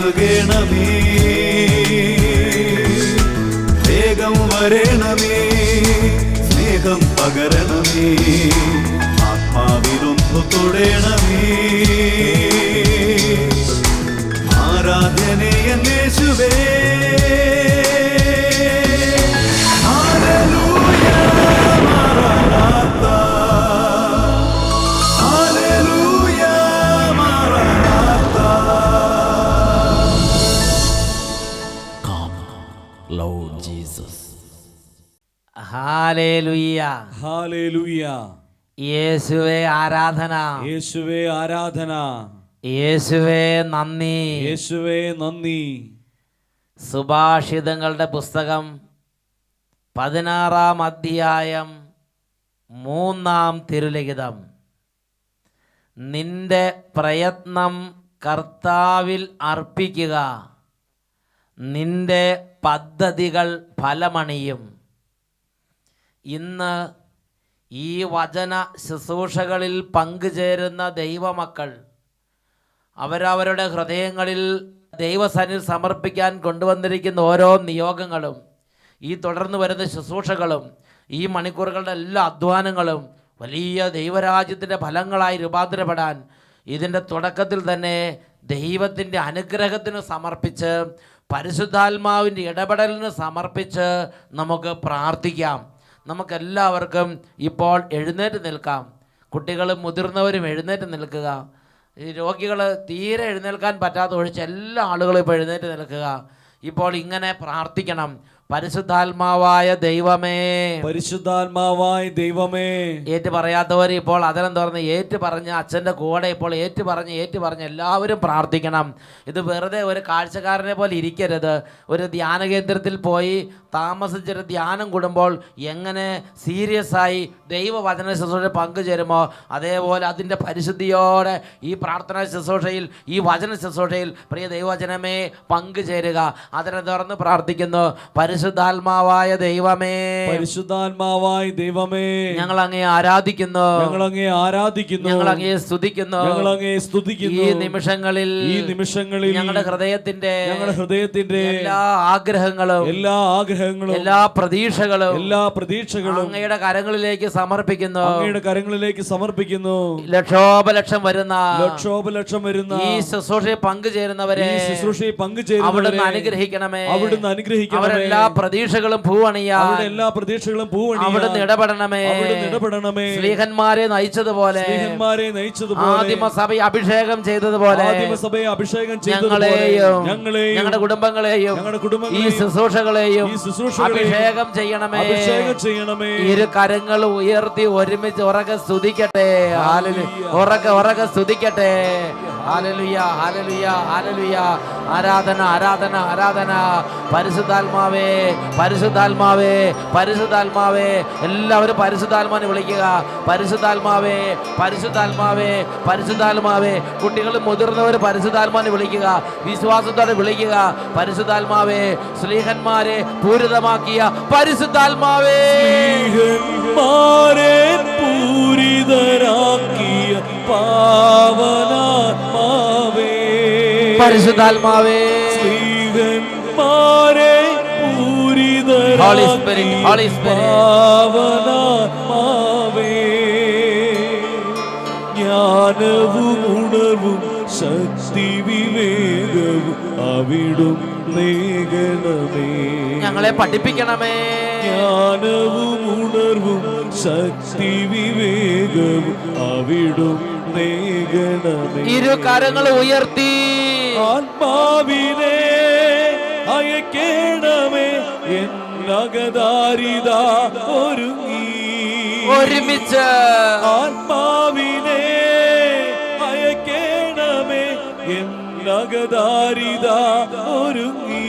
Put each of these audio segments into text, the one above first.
നൽകണമേ, വേഗം വരണമേ, സ്നേഹം പകരണമേ, ആത്മാവിലൊന്നു തൊടണമേ. ആരാധനയെ യേശുവേ, ഹല്ലേലൂയ മറനാഥാ, ഹല്ലേലൂയ മറനാഥാ. Come, Lord Jesus. ഹല്ലേലൂയ, ഹല്ലേലൂയ. യേശുവേ ആരാധന, യേശുവേ ആരാധന, യേശുവേ നന്ദി, യേശുവേ നന്ദി. സുഭാഷിതങ്ങളുടെ പുസ്തകം 16-ാം അധ്യായം 3-ാം തിരുലിഖിതം. നിന്റെ പ്രയത്നം കർത്താവിൽ അർപ്പിക്കുക, നിന്റെ പദ്ധതികൾ ഫലമണിയും. ഇന്ന് ഈ വചന ശുശ്രൂഷകളിൽ പങ്കുചേരുന്ന ദൈവമക്കൾ അവരവരുടെ ഹൃദയങ്ങളിൽ ദൈവസന്നിധിയിൽ സമർപ്പിക്കാൻ കൊണ്ടുവന്നിരിക്കുന്ന ഓരോ നിയോഗങ്ങളും, ഈ തുടർന്ന് വരുന്ന ശുശ്രൂഷകളും, ഈ മണിക്കൂറുകളുടെ എല്ലാ അധ്വാനങ്ങളും വലിയ ദൈവരാജ്യത്തിൻ്റെ ഫലങ്ങളായി രൂപാന്തരപ്പെടാൻ ഇതിൻ്റെ തുടക്കത്തിൽ തന്നെ ദൈവത്തിൻ്റെ അനുഗ്രഹത്തിന് സമർപ്പിച്ച്, പരിശുദ്ധാത്മാവിൻ്റെ ഇടപെടലിന് സമർപ്പിച്ച് നമുക്ക് പ്രാർത്ഥിക്കാം. നമുക്കെല്ലാവർക്കും ഇപ്പോൾ എഴുന്നേറ്റ് നിൽക്കാം. കുട്ടികളും മുതിർന്നവരും എഴുന്നേറ്റ് നിൽക്കുക. ഈ രോഗികൾ തീരെ എഴുന്നേൽക്കാൻ പറ്റാത്ത ഒഴിച്ച് എല്ലാ ആളുകളും ഇപ്പോൾ എഴുന്നേറ്റ് നിൽക്കുക. ഇപ്പോൾ ഇങ്ങനെ പ്രാർത്ഥിക്കണം. പരിശുദ്ധാത്മാവായ ദൈവമേ, പരിശുദ്ധാത്മാവായ ദൈവമേ. ഏറ്റു പറയാത്തവർ ഇപ്പോൾ അതിനം തുറന്ന് ഏറ്റു പറഞ്ഞ് അച്ഛൻ്റെ കൂടെ ഇപ്പോൾ ഏറ്റു പറഞ്ഞ് എല്ലാവരും പ്രാർത്ഥിക്കണം. ഇത് വെറുതെ ഒരു കാഴ്ചക്കാരനെ പോലെ ഇരിക്കരുത്. ഒരു ധ്യാന കേന്ദ്രത്തിൽ പോയി താമസിച്ചൊരു ധ്യാനം കൂടുമ്പോൾ എങ്ങനെ സീരിയസ് ആയി ദൈവവചന ശുശ്രൂഷ പങ്കുചേരുമോ അതേപോലെ അതിൻ്റെ പരിശുദ്ധിയോടെ ഈ പ്രാർത്ഥനാ ശുശ്രൂഷയിൽ, ഈ വചന ശുശ്രൂഷയിൽ പ്രിയ ദൈവവചനമേ പങ്കുചേരുക. അതിനെ തുറന്ന് പ്രാർത്ഥിക്കുന്നു. പരിശുദ്ധാത്മാവായ ദൈവമേ, പരിശുദ്ധാത്മാവായ ദൈവമേ, ഞങ്ങൾ അങ്ങയെ ആരാധിക്കുന്നു, ഞങ്ങൾ അങ്ങയെ ആരാധിക്കുന്നു, ഞങ്ങൾ അങ്ങയെ സ്തുതിക്കുന്നു, ഞങ്ങൾ അങ്ങയെ സ്തുതിക്കുന്നു. ഈ നിമിഷങ്ങളിൽ ഞങ്ങളുടെ ഹൃദയത്തിന്റെ എല്ലാ ആഗ്രഹങ്ങളും എല്ലാ പ്രതീക്ഷകളും അങ്ങയുടെ കരങ്ങളിലേക്ക് സമർപ്പിക്കുന്നു. ലക്ഷോപലക്ഷം വരുന്ന ഈ ശുശ്രൂഷയെ പങ്കുചേരുന്നവരെ അവിടുന്ന് അനുഗ്രഹിക്കണമേ. അവരെല്ലാ പ്രതീക്ഷകളും പൂവണിയാൻ അവിടുന്ന് ഇടപെടണമേ. സ്ലീഹന്മാരെ നയിച്ചതുപോലെ ആദിമസഭയെ അഭിഷേകം ചെയ്തതുപോലെ ഞങ്ങളെയും ഞങ്ങളുടെ കുടുംബങ്ങളെയും ഈ ശുശ്രൂഷകളെയും അഭിഷേകം ചെയ്യണമേ. ഇരു കരങ്ങൾ ഉയർത്തി ഒരുമിച്ച് ഉറക്കെ സ്തുതിക്കട്ടെ. ഉറക്കെ സ്തുതിക്കട്ടെ. ഹല്ലേലൂയ, ഹല്ലേലൂയ, ഹല്ലേലൂയ. ആരാധന, ആരാധന, ആരാധന. പരിശുദ്ധാത്മാവേ, പരിശുദ്ധാത്മാവേ, പരിശുദ്ധാത്മാവേ. എല്ലാവരും പരിശുദ്ധാത്മാവിനെ വിളിക്കുക. പരിശുദ്ധാത്മാവേ, പരിശുദ്ധാത്മാവേ, പരിശുദ്ധാത്മാവേ. കുട്ടികളും മുതിർന്നവർ പരിശുദ്ധാത്മാവിനെ വിളിക്കുക. വിശ്വാസത്തോടെ വിളിക്കുക. പരിശുദ്ധാത്മാവേ, സ്ലീഹന്മാരെ പൂരിതമാക്കിയ പരിശുദ്ധാത്മാവേ, പൂരിതരാക്കിയ പാവനാത്മാവേ, പരിശുദ്ധാത്മാവേ, സ്ലീഹന്മാരെ പൂരിതരാക്കിയ പാവനാത്മാവേ, ജ്ഞാനവും ഉണർവും ശക്തി വിവേകവും അവിടും നേകണമേ. ഞങ്ങളെ പഠിപ്പിക്കണമേ. ജ്ഞാനവും ഉണർവും ശക്തി വിവേകവും അവിടും നേകണമേ. ഇരു കരങ്ങൾ ഉയർത്തി ആത്മാവിനെ അയക്കേണമേ. എന്നകദാരിത ഒരുങ്ങി ഒരുമിച്ച് ആത്മാവിനെ അയക്കേണമേ. എന്നകദാരിത ഒരുങ്ങി.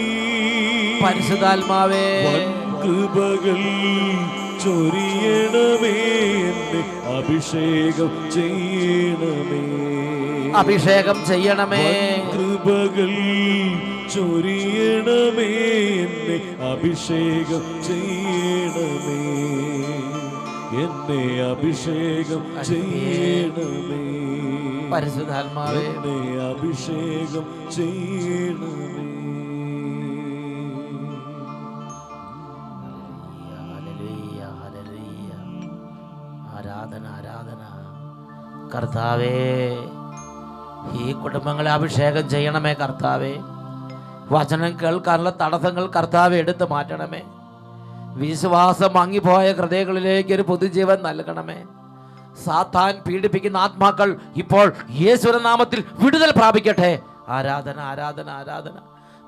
പരിശുദ്ധാത്മാവേ, കൃപകൾ ചൊരിയണമേ. എന്നെ അഭിഷേകം ചെയ്യണമേ. അഭിഷേകം ചെയ്യണമേ. കൃപകൾ ചൊരിയണമേ. എന്നെ അഭിഷേകം ചെയ്യണമേ. എന്നെ അഭിഷേകം ചെയ്യണമേ. പരിശുദ്ധാത്മാവേ എന്നെ അഭിഷേകം ചെയ്യണമേ. ഹല്ലേലൂയ, ഹല്ലേലൂയ. ആരാധന, ആരാധന. കർത്താവേ, ഈ കുടുംബങ്ങളെ അഭിഷേകം ചെയ്യണമേ കർത്താവേ. വചനം കേൾക്കാനുള്ള തടസ്സങ്ങൾ കർത്താവെ എടുത്തു മാറ്റണമേ. വിശ്വാസം മങ്ങിപ്പോയ ഹൃദയങ്ങളിലേക്ക് ഒരു പുതുജീവൻ നൽകണമേ. സാത്താൻ പീഡിപ്പിക്കുന്ന ആത്മാക്കൾ ഇപ്പോൾ യേശുവിന്റെ നാമത്തിൽ വിടുതൽ പ്രാപിക്കട്ടെ. ആരാധന, ആരാധന, ആരാധന.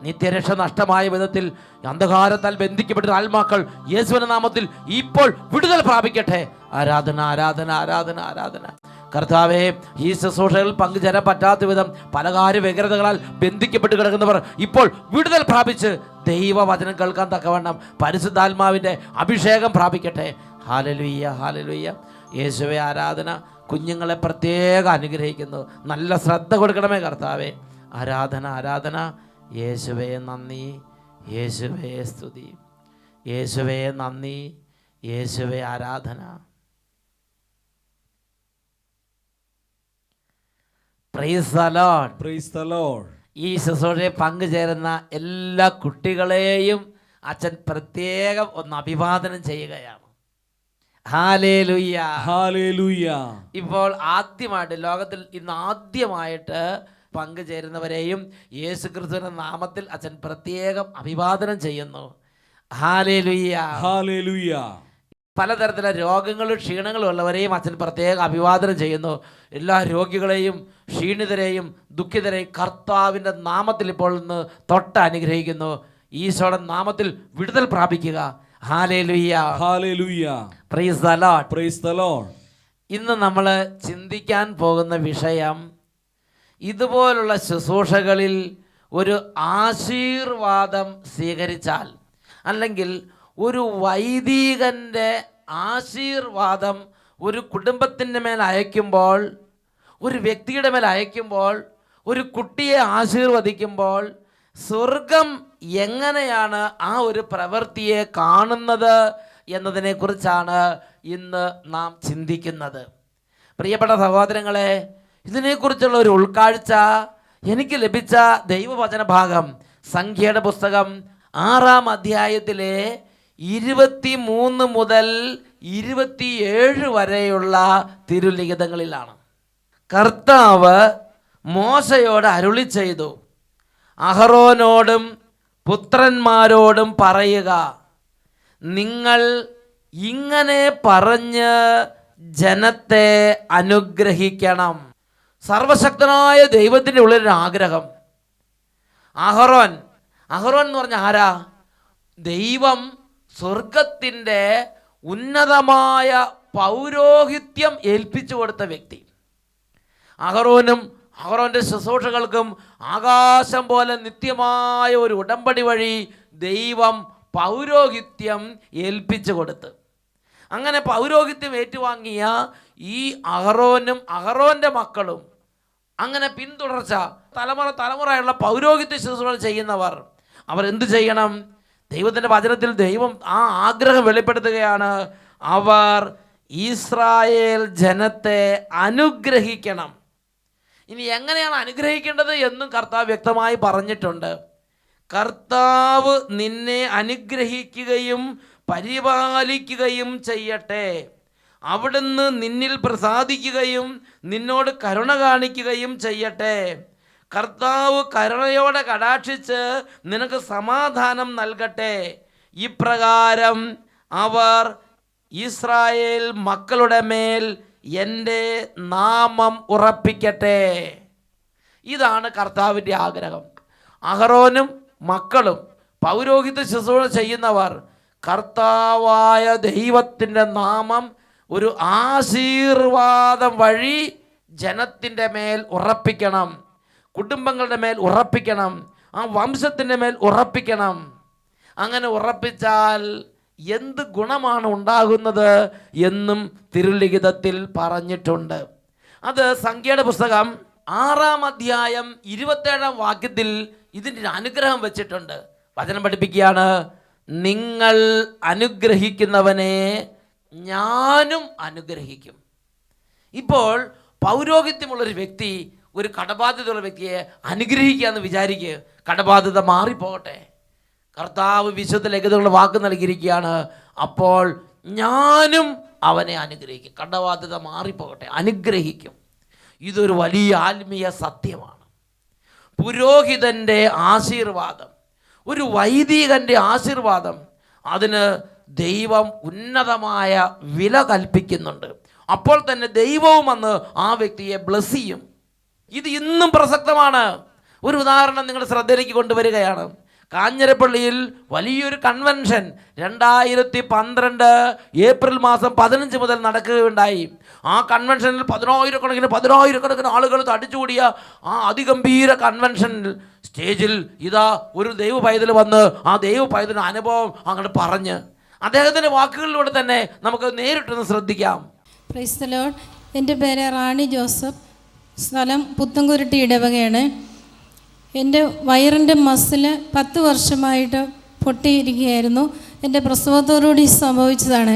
നിത്യരക്ഷ നഷ്ടമായ വിധത്തിൽ അന്ധകാരത്താൽ ബന്ധിക്കപ്പെട്ട ആത്മാക്കൾ യേശുവിന്റെ നാമത്തിൽ ഇപ്പോൾ വിടുതൽ പ്രാപിക്കട്ടെ. ആരാധന, ആരാധന, ആരാധന, ആരാധന. കർത്താവേ, ഈ ശുശ്രൂഷകളിൽ പങ്കുചേരാൻ പറ്റാത്ത വിധം പലകാര്യ വ്യഗ്രതകളാൽ ബന്ധിക്കപ്പെട്ട് കിടക്കുന്നവർ ഇപ്പോൾ വിടുതൽ പ്രാപിച്ച് ദൈവവചനം കേൾക്കാൻ തക്കവണ്ണം പരിശുദ്ധാത്മാവിൻ്റെ അഭിഷേകം പ്രാപിക്കട്ടെ. ഹല്ലേലൂയ, ഹല്ലേലൂയ. യേശുവേ ആരാധന. കുഞ്ഞുങ്ങളെ പ്രത്യേകം അനുഗ്രഹിക്കുന്നു. നല്ല ശ്രദ്ധ കൊടുക്കണമേ കർത്താവേ. ആരാധന, ആരാധന. യേശുവേ നന്ദി, യേശുവേ സ്തുതി, യേശുവേ നന്ദി, യേശുവേ ആരാധന. Price the Lord. Praise the Lord. ഈ ശുശ്രൂഷയിൽ പങ്കുചേരുന്ന എല്ലാ കുട്ടികളെയും അച്ഛൻ പ്രത്യേകം ഒന്ന് അഭിവാദനം ചെയ്യുകയാണ്. Hallelujah, hallelujah. ഇപ്പോൾ ആദ്യമായിട്ട് ലോകത്തിൽ ഇന്ന് ആദ്യമായിട്ട് പങ്കുചേരുന്നവരെയും യേശുക്രിസ്തുവിന്റെ നാമത്തിൽ അച്ഛൻ പ്രത്യേകം അഭിവാദനം ചെയ്യുന്നു. Hallelujah, hallelujah. പലതരത്തിലുള്ള രോഗങ്ങളും ക്ഷീണങ്ങളും ഉള്ളവരെയും അച്ഛൻ പ്രത്യേകം അഭിവാദനം ചെയ്യുന്നു. എല്ലാ രോഗികളെയും ക്ഷീണിതരെയും ദുഃഖിതരെയും കർത്താവിൻ്റെ നാമത്തിൽ ഇപ്പോൾ നിന്ന് തൊട്ട് അനുഗ്രഹിക്കുന്നു. ഈശോയുടെ നാമത്തിൽ വിടുതൽ പ്രാപിക്കുക. ഹല്ലേലൂയ, ഹല്ലേലൂയ. Praise the Lord. Praise the Lord. ഇന്ന് നമ്മൾ ചിന്തിക്കാൻ പോകുന്ന വിഷയം, ഇതുപോലുള്ള ശുശ്രൂഷകളിൽ ഒരു ആശീർവാദം സ്വീകരിച്ചാൽ, അല്ലെങ്കിൽ ഒരു വൈദികൻ്റെ ആശീർവാദം ഒരു കുടുംബത്തിൻ്റെ മേൽ അയക്കുമ്പോൾ, ഒരു വ്യക്തിയുടെ മേൽ അയക്കുമ്പോൾ, ഒരു കുട്ടിയെ ആശീർവദിക്കുമ്പോൾ സ്വർഗം എങ്ങനെയാണ് ആ ഒരു പ്രവൃത്തിയെ കാണുന്നത് എന്നതിനെക്കുറിച്ചാണ് ഇന്ന് നാം ചിന്തിക്കുന്നത്. പ്രിയപ്പെട്ട സഹോദരങ്ങളെ, ഇതിനെക്കുറിച്ചുള്ള ഒരു ഉൾക്കാഴ്ച എനിക്ക് ലഭിച്ച ദൈവവചന ഭാഗം സംഖ്യയുടെ പുസ്തകം 6-ാം അധ്യായത്തിലെ 23 മുതൽ 27 വരെയുള്ള തിരുലിഖിതങ്ങളിലാണ്. കർത്താവ് മോശയോട് അരുളി ചെയ്തു, അഹറോനോടും പുത്രന്മാരോടും പറയുക, നിങ്ങൾ ഇങ്ങനെ പറഞ്ഞ് ജനത്തെ അനുഗ്രഹിക്കണം. സർവശക്തനായ ദൈവത്തിൻ്റെ ഉള്ളിലൊരു ആഗ്രഹം. അഹറോൻ എന്ന് പറഞ്ഞ ആരാ? ദൈവം സ്വർഗത്തിൻ്റെ ഉന്നതമായ പൗരോഹിത്യം ഏൽപ്പിച്ചു കൊടുത്ത വ്യക്തി. അഹറോനും അഹറോൻ്റെ ശുശ്രൂഷകൾക്കും ആകാശം പോലെ നിത്യമായ ഒരു ഉടമ്പടി വഴി ദൈവം പൗരോഹിത്യം ഏൽപ്പിച്ചു കൊടുത്ത്, അങ്ങനെ പൗരോഹിത്യം ഏറ്റുവാങ്ങിയ ഈ അഹറോനും അഹറോൻ്റെ മക്കളും, അങ്ങനെ പിന്തുടർച്ച തലമുറയുള്ള പൗരോഹിത്യ ശുശ്രൂഷ ചെയ്യുന്നവർ, അവർ എന്തു ചെയ്യണം? ദൈവത്തിൻ്റെ വചനത്തിൽ ദൈവം ആ ആഗ്രഹം വെളിപ്പെടുത്തുകയാണ്. അവർ ഇസ്രായേൽ ജനത്തെ അനുഗ്രഹിക്കണം. ഇനി എങ്ങനെയാണ് അനുഗ്രഹിക്കേണ്ടത് എന്നും കർത്താവ് വ്യക്തമായി പറഞ്ഞിട്ടുണ്ട്. കർത്താവ് നിന്നെ അനുഗ്രഹിക്കുകയും പരിപാലിക്കുകയും ചെയ്യട്ടെ. അവിടുന്ന് നിന്നിൽ പ്രസാദിക്കുകയും നിന്നോട് കരുണ കാണിക്കുകയും ചെയ്യട്ടെ. കർത്താവ് കരുണയോടെ കടാക്ഷിച്ച് നിനക്ക് സമാധാനം നൽകട്ടെ. ഇപ്രകാരം അവർ ഇസ്രായേൽ മക്കളുടെ മേൽ എൻ്റെ നാമം ഉറപ്പിക്കട്ടെ. ഇതാണ് കർത്താവിൻ്റെ ആഗ്രഹം. അഹറോനും മക്കളും പൗരോഹിത്യ ശുശ്രൂഷ ചെയ്യുന്നവർ കർത്താവായ ദൈവത്തിൻ്റെ നാമം ഒരു ആശീർവാദം വഴി ജനത്തിൻ്റെ മേൽ ഉറപ്പിക്കണം, കുടുംബങ്ങളുടെ മേൽ ഉറപ്പിക്കണം, ആ വംശത്തിൻ്റെ മേൽ ഉറപ്പിക്കണം. അങ്ങനെ ഉറപ്പിച്ചാൽ എന്ത് ഗുണമാണ് ഉണ്ടാകുന്നത് എന്നും തിരുലിഖിതത്തിൽ പറഞ്ഞിട്ടുണ്ട്. അത് സംഖ്യയുടെ പുസ്തകം 6-ാം അധ്യായം 27-ാം വാക്യത്തിൽ ഇതിൻ്റെ അനുഗ്രഹം വെച്ചിട്ടുണ്ട്. വചനം പഠിപ്പിക്കുകയാണ്, നിങ്ങൾ അനുഗ്രഹിക്കുന്നവനെ ഞാനും അനുഗ്രഹിക്കും. ഇപ്പോൾ പൗരോഹിത്യമുള്ളൊരു വ്യക്തി ഒരു കടബാധ്യതയുള്ള വ്യക്തിയെ അനുഗ്രഹിക്കുക എന്ന് വിചാരിക്കുക, കടബാധ്യത മാറിപ്പോകട്ടെ. കർത്താവ് വിശുദ്ധ ലിഖിതങ്ങളുടെ വാക്ക് നൽകിയിരിക്കുകയാണ്, അപ്പോൾ ഞാനും അവനെ അനുഗ്രഹിക്കും. കടബാധ്യത മാറിപ്പോകട്ടെ, അനുഗ്രഹിക്കും. ഇതൊരു വലിയ ആത്മീയ സത്യമാണ്. പുരോഹിതൻ്റെ ആശീർവാദം, ഒരു വൈദികൻ്റെ ആശീർവാദം, അതിന് ദൈവം ഉന്നതമായ വില കൽപ്പിക്കുന്നുണ്ട്. അപ്പോൾ തന്നെ ദൈവവും വന്ന് ആ വ്യക്തിയെ ബ്ലെസ് ചെയ്യും. ഇത് ഇന്നും പ്രസക്തമാണ്. ഒരു ഉദാഹരണം നിങ്ങളുടെ ശ്രദ്ധയിലേക്ക് കൊണ്ടുവരികയാണ്. കാഞ്ഞിരപ്പള്ളിയിൽ വലിയൊരു കൺവെൻഷൻ 2012 ഏപ്രിൽ മാസം 15 മുതൽ നടക്കുകയുണ്ടായി. ആ കൺവെൻഷനിൽ പതിനായിരക്കണക്കിന് ആളുകൾ തടിച്ചുകൂടിയ ആ അതിഗംഭീര കൺവെൻഷനിൽ സ്റ്റേജിൽ ഇതാ ഒരു ദൈവ പൈതൽ വന്ന് ആ ദൈവ പൈതലിൻ്റെ അനുഭവം അങ്ങോട്ട് പറഞ്ഞ് അദ്ദേഹത്തിൻ്റെ വാക്കുകളിലൂടെ തന്നെ നമുക്ക് നേരിട്ടൊന്ന് ശ്രദ്ധിക്കാം. Price the Lord. എൻ്റെ പേര് റാണി ജോസഫ്, സ്ഥലം പുത്തൻകുരുട്ടി ഇടവകയാണ്. എൻ്റെ വയറിൻ്റെ മസിൽ 10 വർഷമായിട്ട് പൊട്ടിയിരിക്കുകയായിരുന്നു. എൻ്റെ പ്രസവത്തോടുകൂടി സംഭവിച്ചതാണ്.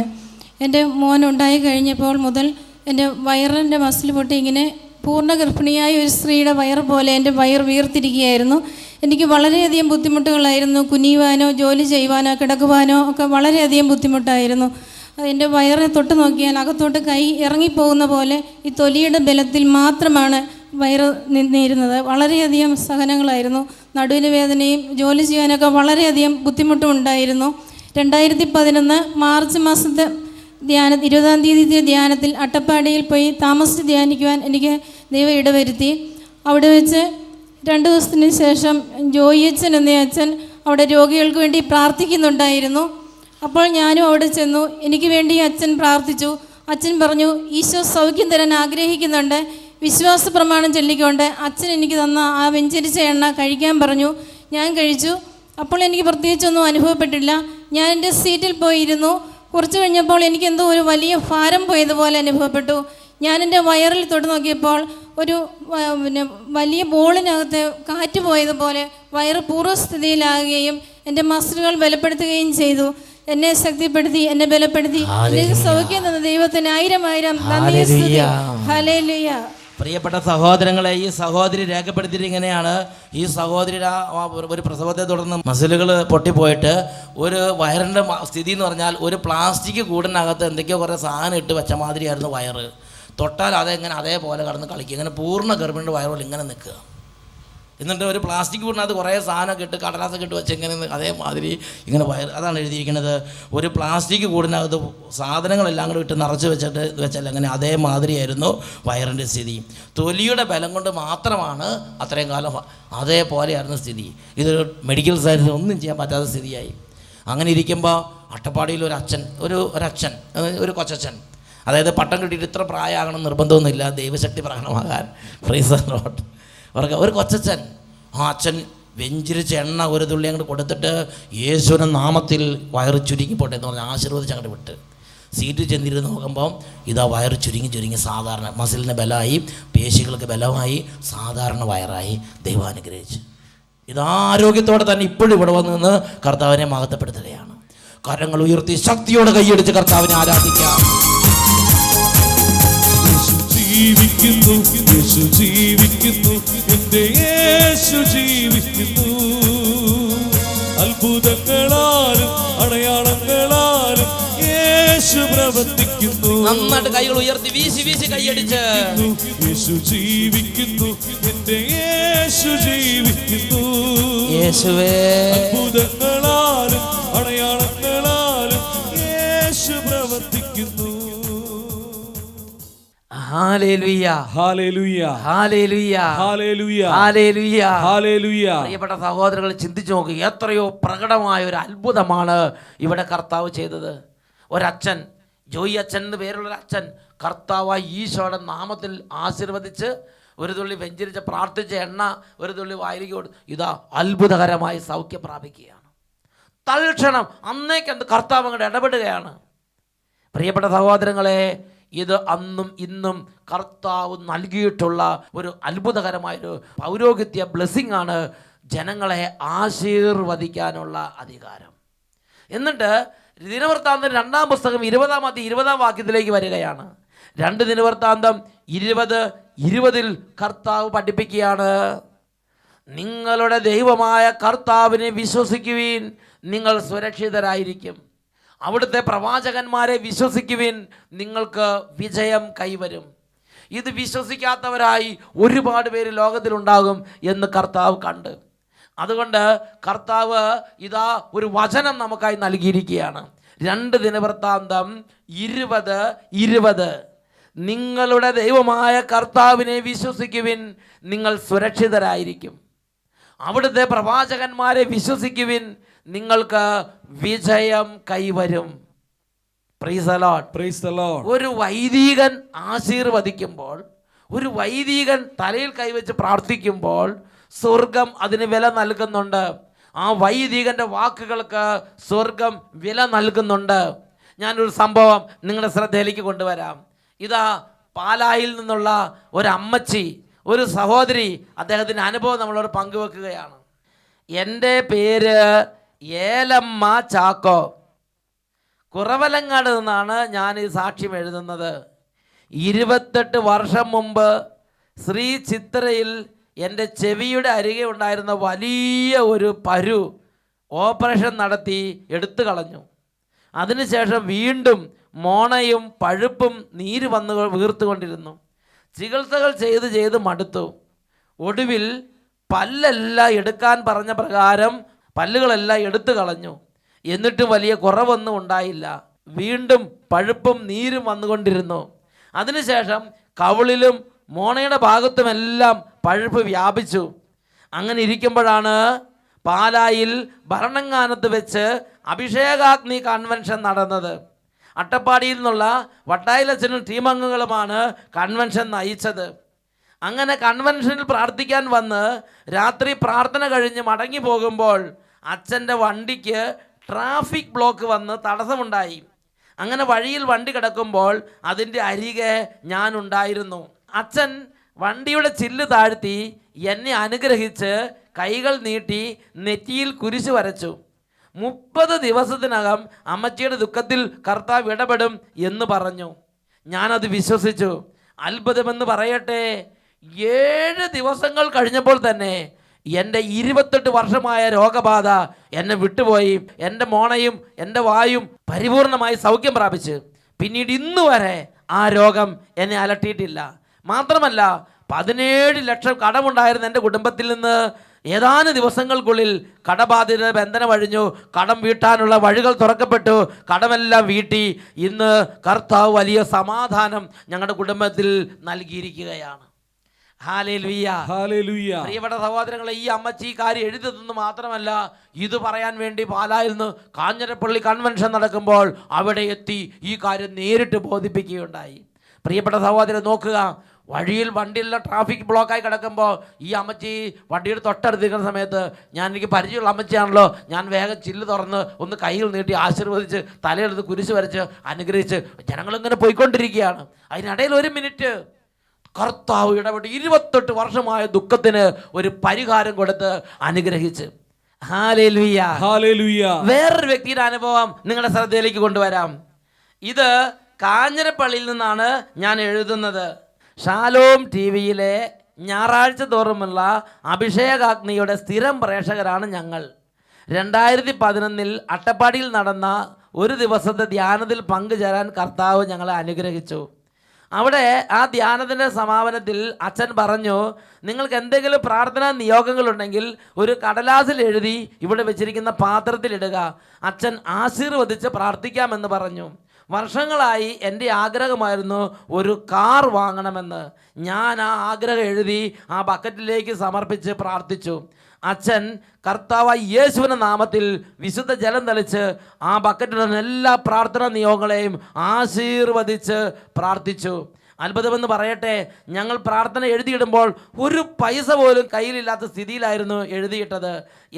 എൻ്റെ മോൻ ഉണ്ടായി കഴിഞ്ഞപ്പോൾ മുതൽ എൻ്റെ വയറിൻ്റെ മസിൽ പൊട്ടി ഇങ്ങനെ പൂർണ്ണ ഗർഭിണിയായ ഒരു സ്ത്രീയുടെ വയറ് പോലെ എൻ്റെ വയർ വീർത്തിരിക്കുകയായിരുന്നു. എനിക്ക് വളരെയധികം ബുദ്ധിമുട്ടുകളായിരുന്നു. കുനിയുവാനോ ജോലി ചെയ്യുവാനോ കിടക്കുവാനോ ഒക്കെ വളരെയധികം ബുദ്ധിമുട്ടായിരുന്നു. എൻ്റെ വയറിനെ തൊട്ട് നോക്കിയാൽ അകത്തോട്ട് കൈ ഇറങ്ങിപ്പോകുന്ന പോലെ ഈ തൊലിയുടെ ബലത്തിൽ മാത്രമാണ് വയറ് നിന്നിരുന്നത്. വളരെയധികം സഹനങ്ങളായിരുന്നു. നടുവിന് വേദനയും ജോലി ചെയ്യാനൊക്കെ വളരെയധികം ബുദ്ധിമുട്ടും ഉണ്ടായിരുന്നു. 2011 മാർച്ച് മാസത്തെ 20-ാം തീയതി ധ്യാനത്തിൽ അട്ടപ്പാടിയിൽ പോയി താമസിച്ച് ധ്യാനിക്കുവാൻ എനിക്ക് ദൈവം ഇടവരുത്തി. അവിടെ വെച്ച് 2 ദിവസത്തിന് ശേഷം ജോയി അച്ഛൻ എന്ന അച്ഛൻ അവിടെ രോഗികൾക്ക് വേണ്ടി പ്രാർത്ഥിക്കുന്നുണ്ടായിരുന്നു. അപ്പോൾ ഞാനും അവിടെ ചെന്നു. എനിക്ക് വേണ്ടി അച്ഛൻ പ്രാർത്ഥിച്ചു. അച്ഛൻ പറഞ്ഞു, ഈശോ സൗഖ്യം തരാൻ ആഗ്രഹിക്കുന്നുണ്ട്, വിശ്വാസ പ്രമാണം ചൊല്ലിക്കൊണ്ട് അച്ഛൻ എനിക്ക് തന്ന ആ വെഞ്ചരിച്ച എണ്ണ കഴിക്കാൻ പറഞ്ഞു. ഞാൻ കഴിച്ചു. അപ്പോൾ എനിക്ക് പ്രത്യേകിച്ചൊന്നും അനുഭവപ്പെട്ടില്ല. ഞാൻ എൻ്റെ സീറ്റിൽ പോയിരുന്നു. കുറച്ച് കഴിഞ്ഞപ്പോൾ എനിക്കെന്തോ ഒരു വലിയ ഭാരം പോയതുപോലെ അനുഭവപ്പെട്ടു. ഞാൻ എൻ്റെ വയറിൽ തൊട്ട് നോക്കിയപ്പോൾ ഒരു വലിയ ബോളിനകത്ത് കാറ്റ് പോയതുപോലെ വയറ് പൂർവ്വസ്ഥിതിയിലാകുകയും എൻ്റെ മസിലുകൾ ബലപ്പെടുത്തുകയും ചെയ്തു. എന്നെ ശക്തിപ്പെടുത്തി, എന്നെ ബലപ്പെടുത്തി, എനിക്ക് സൗഖ്യം തന്ന ദൈവത്തിന് 1000 നന്ദി. ഹല്ലേലൂയ. പ്രിയപ്പെട്ട സഹോദരങ്ങളെ, ഈ സഹോദരി രേഖപ്പെടുത്തിയിട്ട് ഇങ്ങനെയാണ്. ഈ സഹോദരിയുടെ ഒരു പ്രസവത്തെ തുടർന്ന് മസിലുകൾ പൊട്ടിപ്പോയിട്ട് ഒരു വയറിൻ്റെ സ്ഥിതി എന്ന് പറഞ്ഞാൽ ഒരു പ്ലാസ്റ്റിക് കൂടിനകത്ത് എന്തൊക്കെയോ കുറേ സാധനം ഇട്ട് വെച്ച മാതിരിയായിരുന്നു വയറ്. തൊട്ടാൽ അതെങ്ങനെ അതേപോലെ കടന്ന് കളിക്കുക. ഇങ്ങനെ പൂർണ്ണ ഗർഭിണിയുടെ വയറുകൾ ഇങ്ങനെ നിൽക്കുക. എന്നിട്ട് ഒരു പ്ലാസ്റ്റിക് കൂടിനകത്ത് കുറേ സാധനമൊക്കെ ഇട്ട് കടലാസൊക്കെ ഇട്ട് വെച്ച് ഇങ്ങനെ അതേമാതിരി ഇങ്ങനെ വയർ. അതാണ് എഴുതിയിരിക്കുന്നത്. ഒരു പ്ലാസ്റ്റിക് കൂടിനകത്ത് സാധനങ്ങളെല്ലാം കൂടെ ഇട്ട് നിറച്ച് വെച്ചാൽ അങ്ങനെ അതേമാതിരിയായിരുന്നു വയറിൻ്റെ സ്ഥിതി. തൊലിയുടെ ബലം കൊണ്ട് മാത്രമാണ് അത്രയും കാലം അതേപോലെയായിരുന്നു സ്ഥിതി. ഇതൊരു മെഡിക്കൽ സയൻസിൽ ഒന്നും ചെയ്യാൻ പറ്റാത്ത സ്ഥിതിയായി. അങ്ങനെ ഇരിക്കുമ്പോൾ അട്ടപ്പാടിയിൽ ഒരു കൊച്ചച്ഛൻ, അതായത് പട്ടം കിട്ടിയിട്ട് ഇത്ര പ്രായമാകണം നിർബന്ധമൊന്നുമില്ല, ദൈവശക്തി പ്രകടമാകാൻ. Price the Lord. അവർക്ക് ഒരു കൊച്ചച്ഛൻ, ആ അച്ഛൻ വെഞ്ചിരിച്ച എണ്ണ ഒരു തുള്ളി അങ്ങോട്ട് കൊടുത്തിട്ട് യേശുവിൻ്റെ നാമത്തിൽ വയറ് ചുരുങ്ങിപ്പോട്ടെ എന്ന് പറഞ്ഞ് ആശീർവദിച്ച് അങ്ങോട്ട് വിട്ട് സീറ്റിൽ ചെന്നിരുന്ന് നോക്കുമ്പം ഇതാ വയറ് ചുരുങ്ങി സാധാരണ മസിലിന് ബലമായി, പേശികൾക്ക് ബലമായി, സാധാരണ വയറായി. ദൈവം അനുഗ്രഹിച്ച് ഇതാരോഗ്യത്തോടെ തന്നെ ഇപ്പോഴും ഇവിടെ വന്ന് നിന്ന് കർത്താവിനെ മഹത്വപ്പെടുത്തുകയാണ്. കരങ്ങൾ ഉയർത്തി ശക്തിയോടെ കൈയടിച്ച് കർത്താവിനെ ആരാധിക്കാം. ജീവിക്കുന്നു, യേശു ജീവിക്കുന്നു, എൻ്റെ യേശു ജീവിക്കുന്നു. അത്ഭുതങ്ങളാലും അടയാളങ്ങളാലും യേശു പ്രവർത്തിക്കുന്നു. നന്നായിട്ട് കൈകൾ ഉയർത്തി വീശി കൈയടിച്ച് യേശു ജീവിക്കുന്നു, എൻ്റെ യേശു ജീവിക്കുന്നു. യേശുവേ, അത്ഭുതങ്ങളാലും അടയാളങ്ങളാലും യേശു പ്രവർത്തിക്കുന്നു. ഹല്ലേലൂയ, ഹല്ലേലൂയ, ഹല്ലേലൂയ, ഹല്ലേലൂയ, ഹല്ലേലൂയ, ഹല്ലേലൂയ. പ്രിയപ്പെട്ട സഹോദരങ്ങൾ, ചിന്തിച്ചു നോക്കുക, എത്രയോ പ്രകടമായ ഒരു അത്ഭുതമാണ് ഇവിടെ കർത്താവ് ചെയ്തത്. ഒരച്ഛൻ, ജോയി അച്ഛൻ എന്ന് പേരുള്ളൊരു അച്ഛൻ, കർത്താവായ ഈശോയുടെ നാമത്തിൽ ആശീർവദിച്ച് ഒരു തുള്ളി വെഞ്ചരിച്ച് പ്രാർത്ഥിച്ച എണ്ണ ഒരു തുള്ളി വായിലേക്ക് കൊടുത്തു. ഇതാ അത്ഭുതകരമായി സൗഖ്യം പ്രാപിക്കുകയാണ്. തൽക്ഷണം അന്നേക്കന്ത് കർത്താവ് അങ്ങോട്ട് ഇടപെടുകയാണ്. പ്രിയപ്പെട്ട സഹോദരങ്ങളെ, ഇത് അന്നും ഇന്നും കർത്താവ് നൽകിയിട്ടുള്ള ഒരു അത്ഭുതകരമായൊരു പൗരോഹിത്യ ബ്ലെസ്സിങ് ആണ്, ജനങ്ങളെ ആശീർവദിക്കാനുള്ള അധികാരം. എന്നിട്ട് ദിനവൃത്താന്തം 2-ാം പുസ്തകം 20-ാം വാക്യത്തിലേക്ക് വരികയാണ്. 2 ദിനവൃത്താന്തം 20:20 കർത്താവ് പഠിപ്പിക്കുകയാണ്, നിങ്ങളുടെ ദൈവമായ കർത്താവിനെ വിശ്വസിക്കുവിൻ, നിങ്ങൾ സുരക്ഷിതരായിരിക്കും. അവിടുത്തെ പ്രവാചകന്മാരെ വിശ്വസിക്കുവിൻ, നിങ്ങൾക്ക് വിജയം കൈവരും. ഇത് വിശ്വസിക്കാത്തവരായി ഒരുപാട് പേര് ലോകത്തിലുണ്ടാകും എന്ന് കർത്താവ് കണ്ട്. അതുകൊണ്ട് കർത്താവ് ഇതാ ഒരു വചനം നമുക്കായി നൽകിയിരിക്കുകയാണ്. 2 ദിനവൃത്താന്തം 20:20 നിങ്ങളുടെ ദൈവമായ കർത്താവിനെ വിശ്വസിക്കുവിൻ, നിങ്ങൾ സുരക്ഷിതരായിരിക്കും. അവിടുത്തെ പ്രവാചകന്മാരെ വിശ്വസിക്കുവിൻ, നിങ്ങൾക്ക് വിജയം കൈവരും. Praise the Lord. Praise the Lord. ഒരു വൈദികൻ ആശീർവദിക്കുമ്പോൾ, ഒരു വൈദികൻ തലയിൽ കൈവച്ച് പ്രാർത്ഥിക്കുമ്പോൾ സ്വർഗം അതിന് വില നൽകുന്നുണ്ട്. ആ വൈദികൻ്റെ വാക്കുകൾക്ക് സ്വർഗം വില നൽകുന്നുണ്ട്. ഞാനൊരു സംഭവം നിങ്ങളുടെ ശ്രദ്ധയിലേക്ക് കൊണ്ടുവരാം. ഇതാ പാലായിൽ നിന്നുള്ള ഒരു അമ്മച്ചി, ഒരു സഹോദരി, അദ്ദേഹത്തിൻ്റെ അനുഭവം നമ്മളോട് പങ്കുവെക്കുകയാണ്. എൻ്റെ പേര് ഏലമ്മ ചാക്കോ. കുറവലങ്ങാട് നിന്നാണ് ഞാൻ ഈ സാക്ഷ്യം എഴുതുന്നത്. 28 വർഷം മുമ്പ് ശ്രീ ചിത്രയിൽ എൻ്റെ ചെവിയുടെ അരികെ ഉണ്ടായിരുന്ന വലിയ ഒരു പരു ഓപ്പറേഷൻ നടത്തി എടുത്തു കളഞ്ഞു. അതിനുശേഷം വീണ്ടും മോണയും പഴുപ്പും നീര് വന്ന് വീർത്തുകൊണ്ടിരുന്നു. ചികിത്സകൾ ചെയ്ത് മടുത്തു. ഒടുവിൽ പല്ലെല്ലാം എടുക്കാൻ പറഞ്ഞ പ്രകാരം പല്ലുകളെല്ലാം എടുത്തു കളഞ്ഞു. എന്നിട്ടും വലിയ കുറവൊന്നും ഉണ്ടായില്ല. വീണ്ടും പഴുപ്പും നീരും വന്നുകൊണ്ടിരുന്നു. അതിനുശേഷം കവിളിലും മോണയുടെ ഭാഗത്തുമെല്ലാം പഴുപ്പ് വ്യാപിച്ചു. അങ്ങനെ ഇരിക്കുമ്പോഴാണ് പാലായിൽ ഭരണങ്ങാനത്ത് വെച്ച് അഭിഷേകാഗ്നി കൺവെൻഷൻ നടന്നത്. അട്ടപ്പാടിയിൽ നിന്നുള്ള വട്ടായിലച്ഛനും ടീമംഗങ്ങളുമാണ് കൺവെൻഷൻ നയിച്ചത്. അങ്ങനെ കൺവെൻഷനിൽ പ്രാർത്ഥിക്കാൻ വന്ന് രാത്രി പ്രാർത്ഥന കഴിഞ്ഞ് മടങ്ങി പോകുമ്പോൾ അച്ഛൻ്റെ വണ്ടിക്ക് ട്രാഫിക് ബ്ലോക്ക് വന്ന് തടസ്സമുണ്ടായി. അങ്ങനെ വഴിയിൽ വണ്ടി കിടക്കുമ്പോൾ അതിൻ്റെ അരികെ ഞാനുണ്ടായിരുന്നു. അച്ഛൻ വണ്ടിയുടെ ചില്ല് താഴ്ത്തി എന്നെ അനുഗ്രഹിച്ച് കൈകൾ നീട്ടി നെറ്റിയിൽ കുരിശ് വരച്ചു. 30 ദിവസത്തിനകം അമ്മച്ചിയുടെ ദുഃഖത്തിൽ കർത്താവ് ഇടപെടും എന്ന് പറഞ്ഞു. ഞാനത് വിശ്വസിച്ചു. അത്ഭുതമെന്ന് പറയട്ടെ, 7 ദിവസങ്ങൾ കഴിഞ്ഞപ്പോൾ തന്നെ എൻ്റെ 28 വർഷമായ രോഗബാധ എന്നെ വിട്ടുപോയി. എൻ്റെ മോണയും എൻ്റെ വായും പരിപൂർണമായി സൗഖ്യം പ്രാപിച്ച് പിന്നീട് ഇന്നു വരെ ആ രോഗം എന്നെ അലട്ടിയിട്ടില്ല. മാത്രമല്ല 17 ലക്ഷം കടമുണ്ടായിരുന്ന എൻ്റെ കുടുംബത്തിൽ നിന്ന് ഏതാനും ദിവസങ്ങൾക്കുള്ളിൽ കടബാധിത ബന്ധനം അഴിഞ്ഞു. കടം വീട്ടാനുള്ള വഴികൾ തുറക്കപ്പെട്ടു. കടമെല്ലാം വീട്ടി ഇന്ന് കർത്താവ് വലിയ സമാധാനം ഞങ്ങളുടെ കുടുംബത്തിൽ നൽകിയിരിക്കുകയാണ്. Hallelujah, hallelujah. പ്രിയപ്പെട്ട സഹോദരങ്ങളെ, ഈ അമ്മച്ചി ഈ കാര്യം എഴുതുന്നത് മാത്രമല്ല, ഇത് പറയാൻ വേണ്ടി പാലായിൽ നിന്ന് കാഞ്ഞിരപ്പള്ളി കൺവെൻഷൻ നടക്കുമ്പോൾ അവിടെ എത്തി ഈ കാര്യം നേരിട്ട് ബോധിപ്പിക്കുകയുണ്ടായി. പ്രിയപ്പെട്ട സഹോദരൻ നോക്കുക, വഴിയിൽ വണ്ടിയെല്ലാം ട്രാഫിക് ബ്ലോക്കായി കിടക്കുമ്പോൾ ഈ അമ്മച്ചി വണ്ടിയുടെ തൊട്ടടുത്തിരിക്കുന്ന സമയത്ത് എനിക്ക് പരിചയമുള്ള അമ്മച്ചിയാണല്ലോ, ഞാൻ വേഗം ചില്ല് തുറന്ന് ഒന്ന് കൈകൾ നീട്ടി ആശീർവദിച്ച് തലയെടുത്ത് കുരിശ് വരച്ച് അനുഗ്രഹിച്ച് ജനങ്ങളിങ്ങനെ പോയിക്കൊണ്ടിരിക്കുകയാണ്. അതിനിടയിൽ 1 മിനിറ്റ് കർത്താവ് ഇടപെട്ട് 28 വർഷമായ ദുഃഖത്തിന് ഒരു പരിഹാരം കൊടുത്ത് അനുഗ്രഹിച്ച്. Hallelujah, hallelujah. വേറൊരു വ്യക്തിയുടെ അനുഭവം നിങ്ങളുടെ ശ്രദ്ധയിലേക്ക് കൊണ്ടുവരാം. ഇത് കാഞ്ഞിരപ്പള്ളിയിൽ നിന്നാണ് ഞാൻ എഴുതുന്നത്. ഷാലോം TV-യിലെ ഞായറാഴ്ച തോറുമുള്ള അഭിഷേകാഗ്നിയുടെ സ്ഥിരം പ്രേക്ഷകരാണ് ഞങ്ങൾ. 2011 അട്ടപ്പാടിയിൽ നടന്ന ഒരു ദിവസത്തെ ധ്യാനത്തിൽ പങ്കുചേരാൻ കർത്താവ് ഞങ്ങളെ അനുഗ്രഹിച്ചു. അവിടെ ആ ധ്യാനത്തിൻ്റെ സമാപനത്തിൽ അച്ഛൻ പറഞ്ഞു, നിങ്ങൾക്ക് എന്തെങ്കിലും പ്രാർത്ഥനാ നിയോഗങ്ങളുണ്ടെങ്കിൽ ഒരു കടലാസിൽ എഴുതി ഇവിടെ വെച്ചിരിക്കുന്ന പാത്രത്തിലിടുക, അച്ഛൻ ആശീർവദിച്ച് പ്രാർത്ഥിക്കാമെന്ന് പറഞ്ഞു. വർഷങ്ങളായി എൻ്റെ ആഗ്രഹമായിരുന്നു ഒരു കാർ വാങ്ങണമെന്ന്. ഞാൻ ആ ആഗ്രഹം എഴുതി ആ ബക്കറ്റിലേക്ക് സമർപ്പിച്ച് പ്രാർത്ഥിച്ചു. അച്ഛൻ കർത്താവായ യേശുവിൻ്റെ നാമത്തിൽ വിശുദ്ധ ജലം തളിച്ച് ആ ബക്കറ്റിലുള്ള എല്ലാ പ്രാർത്ഥനാ നിയോഗങ്ങളെയും ആശീർവദിച്ച് പ്രാർത്ഥിച്ചു. അത്ഭുതമെന്ന് പറയട്ടെ, ഞങ്ങൾ പ്രാർത്ഥന എഴുതിയിടുമ്പോൾ ഒരു പൈസ പോലും കയ്യിലില്ലാത്ത സ്ഥിതിയിലായിരുന്നു എഴുതിയിട്ടത്.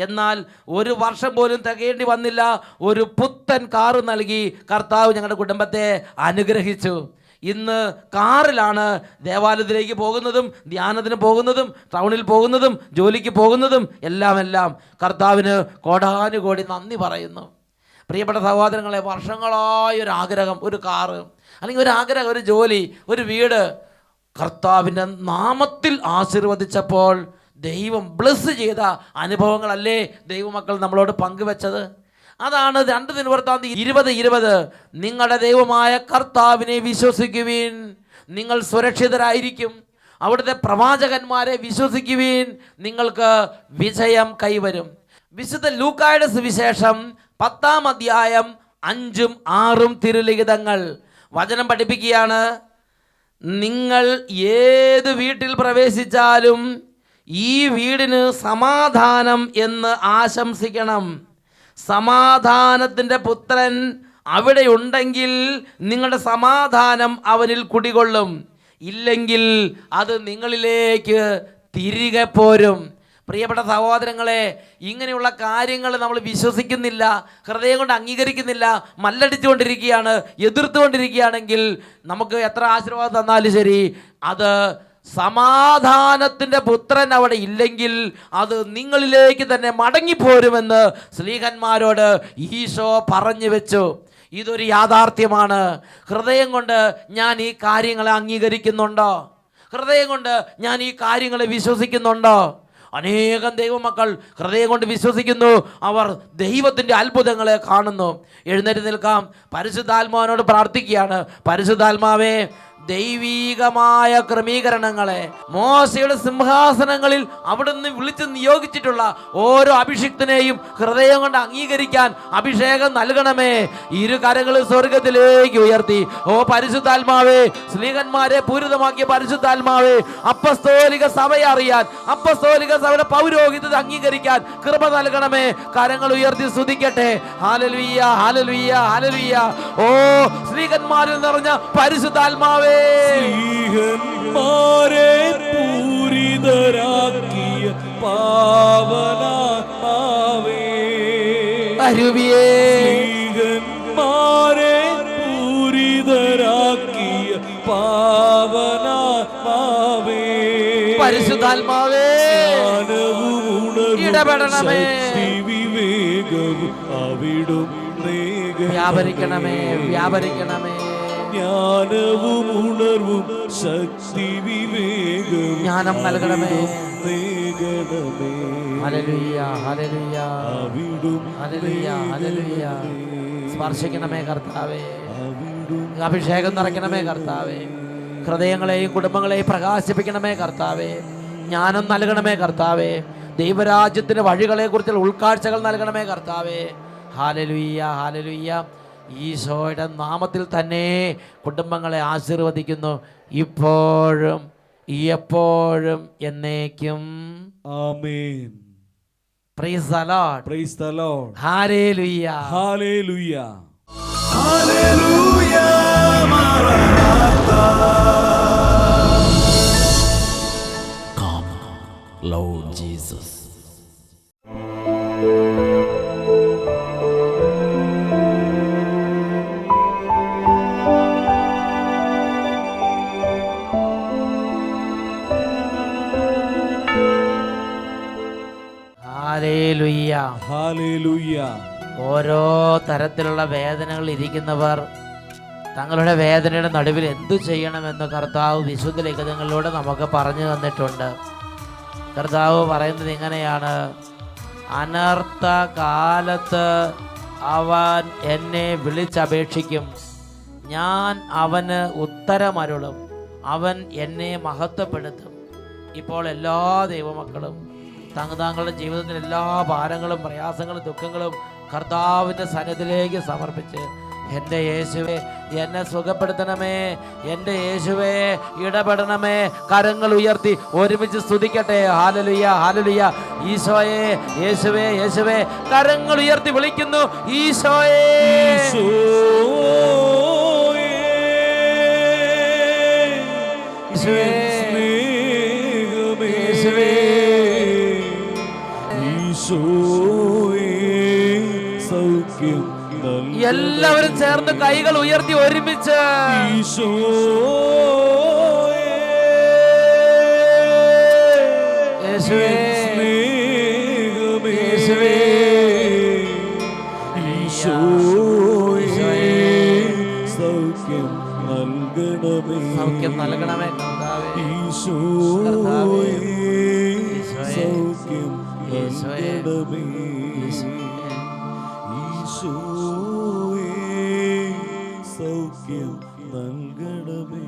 എന്നാൽ 1 വർഷം പോലും തികയേണ്ടി വന്നില്ല. ഒരു പുത്തൻ കാറ് നൽകി കർത്താവ് ഞങ്ങളുടെ കുടുംബത്തെ അനുഗ്രഹിച്ചു. ഇന്ന് കാറിലാണ് ദേവാലയത്തിലേക്ക് പോകുന്നതും ധ്യാനത്തിന് പോകുന്നതും ടൗണിൽ പോകുന്നതും ജോലിക്ക് പോകുന്നതും എല്ലാം കർത്താവിന് കോടാനുകോടി നന്ദി പറയുന്നു. പ്രിയപ്പെട്ട സഹോദരങ്ങളെ, വർഷങ്ങളായൊരു ആഗ്രഹം, ഒരു കാറ്. അല്ലെങ്കിൽ ഒരു ആഗ്രഹം, ഒരു ജോലി, ഒരു വീട് കർത്താവിൻ്റെ നാമത്തിൽ ആശീർവദിച്ചപ്പോൾ ദൈവം ബ്ലസ് ചെയ്ത അനുഭവങ്ങളല്ലേ ദൈവമക്കൾ നമ്മളോട് പങ്കുവെച്ചത്? അതാണ് 2 ദിനവൃത്താന്തം 20:20. നിങ്ങളുടെ ദൈവമായ കർത്താവിനെ വിശ്വസിക്കുവിൻ, നിങ്ങൾ സുരക്ഷിതരായിരിക്കും. അവിടുത്തെ പ്രവാചകന്മാരെ വിശ്വസിക്കുവിൻ, നിങ്ങൾക്ക് വിജയം കൈവരും. വിശുദ്ധ ലൂക്കായുടെ സുവിശേഷം 10-ാം അധ്യായം 5ഉം 6ഉം തിരുലിഖിതങ്ങൾ വചനം പഠിപ്പിക്കുകയാണ്. നിങ്ങൾ ഏത് വീട്ടിൽ പ്രവേശിച്ചാലും ഈ വീടിന് സമാധാനം എന്ന് ആശംസിക്കണം. സമാധാനത്തിൻ്റെ പുത്രൻ അവിടെ ഉണ്ടെങ്കിൽ നിങ്ങളുടെ സമാധാനം അവനിൽ കുടികൊള്ളും, ഇല്ലെങ്കിൽ അത് നിങ്ങളിലേക്ക് തിരികെ പോരും. പ്രിയപ്പെട്ട സഹോദരങ്ങളെ, ഇങ്ങനെയുള്ള കാര്യങ്ങൾ നമ്മൾ വിശ്വസിക്കുന്നില്ല, ഹൃദയം കൊണ്ട് അംഗീകരിക്കുന്നില്ല, മല്ലടിച്ചുകൊണ്ടിരിക്കുകയാണ്, എതിർത്തുകൊണ്ടിരിക്കുകയാണെങ്കിൽ നമുക്ക് എത്ര ആശീർവാദം തന്നാലും ശരി, അത് സമാധാനത്തിൻ്റെ പുത്രൻ അവിടെ ഇല്ലെങ്കിൽ അത് നിങ്ങളിലേക്ക് തന്നെ മടങ്ങിപ്പോരുമെന്ന് സ്ലീഹന്മാരോട് ഈശോ പറഞ്ഞു വെച്ചു. ഇതൊരു യാഥാർത്ഥ്യമാണ്. ഹൃദയം കൊണ്ട് ഞാൻ ഈ കാര്യങ്ങളെ അംഗീകരിക്കുന്നുണ്ടോ? ഹൃദയം കൊണ്ട് ഞാൻ ഈ കാര്യങ്ങളെ വിശ്വസിക്കുന്നുണ്ടോ? അനേകം ദൈവമക്കൾ ഹൃദയം കൊണ്ട് വിശ്വസിക്കുന്നു, അവർ ദൈവത്തിൻ്റെ അത്ഭുതങ്ങളെ കാണുന്നു. എഴുന്നേറ്റ് നിൽക്കാം, പരിശുദ്ധാത്മാവിനോട് പ്രാർത്ഥിക്കുകയാണ്. പരിശുദ്ധാത്മാവേ, ദൈവീകമായ ക്രമീകരണങ്ങളെ മോശയുടെ സിംഹാസനങ്ങളിൽ അവിടുന്ന് വിളിച്ച് നിയോഗിച്ചിട്ടുള്ള ഓരോ അഭിഷിക്തനെയും ഹൃദയം കൊണ്ട് അംഗീകരിക്കാൻ അഭിഷേകം നൽകണമേ. ഇരു കരങ്ങളും സ്വർഗത്തിലേക്ക് ഉയർത്തി, ഓ പരിശുദ്ധാത്മാവേ, സ്ലീഹന്മാരെ പൂരിതമാക്കിയ പരിശുദ്ധാത്മാവേ, അപ്പസ്തോലിക സഭയെ അറിയാൻ, അപ്പസ്തോലിക സഭയുടെ പൗരോഹിത്യത്തെ അംഗീകരിക്കാൻ കൃപ നൽകണമേ. കരങ്ങൾ ഉയർത്തി സ്തുതിക്കട്ടെ. ഹല്ലേലൂയ, ഹല്ലേലൂയ, ഹല്ലേലൂയ. ഓ സ്ലീഹന്മാരിൽ നിറഞ്ഞ പരിശുദ്ധാത്മാവേ, സ്ലീഹന്മാരെ പൂരിതരാക്കിയ പാവനാത്മാവേ, സ്ലീഹന്മാരെ പൂരിതരാക്കിയ പാവനാത്മാവേ, പരിശുദ്ധാത്മാവേ, ഇടപെടണമേ, വിവേകവും അവിടും വ്യാപരിക്കണമേ, വ്യാപരിക്കണമേ. ജ്ഞാനവും ഉണർവും ശക്തി വിവേകവും ജ്ഞാനം നൽകണമേ. നൽകണമേ. ഹല്ലേലൂയ, ഹല്ലേലൂയ, അവിടും ഹല്ലേലൂയ, ഹല്ലേലൂയ. സ്പർശിക്കണമേ കർത്താവേ, അഭിഷേകം നിറയ്ക്കണമേ കർത്താവേ. ഹൃദയങ്ങളെയും കുടുംബങ്ങളെയും പ്രകാശിപ്പിക്കണമേ കർത്താവേ. ജ്ഞാനം നൽകണമേ കർത്താവേ. ദൈവരാജ്യത്തിൻ്റെ വഴികളെക്കുറിച്ചുള്ള ഉൾക്കാഴ്ചകൾ നൽകണമേ കർത്താവേ. ഹല്ലേലൂയ, ഹല്ലേലൂയ. ഈശോയുടെ നാമത്തിൽ തന്നെ കുടുംബങ്ങളെ ആശീർവദിക്കുന്നു, ഇപ്പോഴും എപ്പോഴും എന്നേക്കും. ആമേൻ. Praise the Lord, praise the Lord. ഹല്ലേലൂയ, ഹല്ലേലൂയ, ഹല്ലേലൂയ. മാറാനാഥാ. Come, Lord Jesus. ഹല്ലേലൂയ, ഹല്ലേലൂയ. ഓരോ തരത്തിലുള്ള വേദനകൾ ഇരിക്കുന്നവർ തങ്ങളുടെ വേദനയുടെ നടുവിൽ എന്തു ചെയ്യണമെന്ന് കർത്താവ് വിശുദ്ധ ലിഖിതങ്ങളിലൂടെ നമുക്ക് പറഞ്ഞു തന്നിട്ടുണ്ട്. കർത്താവ് പറയുന്നത് ഇങ്ങനെയാണ്: അനർത്ഥ കാലത്ത് അവൻ എന്നെ വിളിച്ചപേക്ഷിക്കും, ഞാൻ അവന് ഉത്തരമരുളും, അവൻ എന്നെ മഹത്വപ്പെടുത്തും. ഇപ്പോൾ എല്ലാ ദൈവമക്കളും തങ്ങളുടെ ജീവിതത്തിലെ എല്ലാ ഭാരങ്ങളും പ്രയാസങ്ങളും ദുഃഖങ്ങളും കർത്താവിൻ്റെ സന്നിധിയിലേക്ക് സമർപ്പിച്ച്, എൻ്റെ യേശുവേ എന്നെ സുഖപ്പെടുത്തണമേ, എൻ്റെ യേശുവേ ഇടപെടണമേ. കരങ്ങൾ ഉയർത്തി ഒരുമിച്ച് സ്തുതിക്കട്ടെ. ഹല്ലേലൂയ, ഹല്ലേലൂയ. ഈശോയെ, യേശുവേ, യേശുവേ. കരങ്ങൾ ഉയർത്തി വിളിക്കുന്നു, ഈശോയെ, ഈശോയെ, യേശുവേ. സൗഖ്യം എല്ലാവരും ചേർന്ന് കൈകൾ ഉയർത്തി ഒരുമിച്ച് യേശുവേ, യേശുവേ, സൗഖ്യം സൗഖ്യം നൽകണമേ കർത്താവേ. ഈശോയേ സൗഖ്യം ഈശോയേ. നൽകണമേ. ഈശോയേ. ഈശോയേ സൗഖ്യം നൽകണമേ.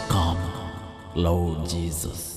Come, Lord Jesus.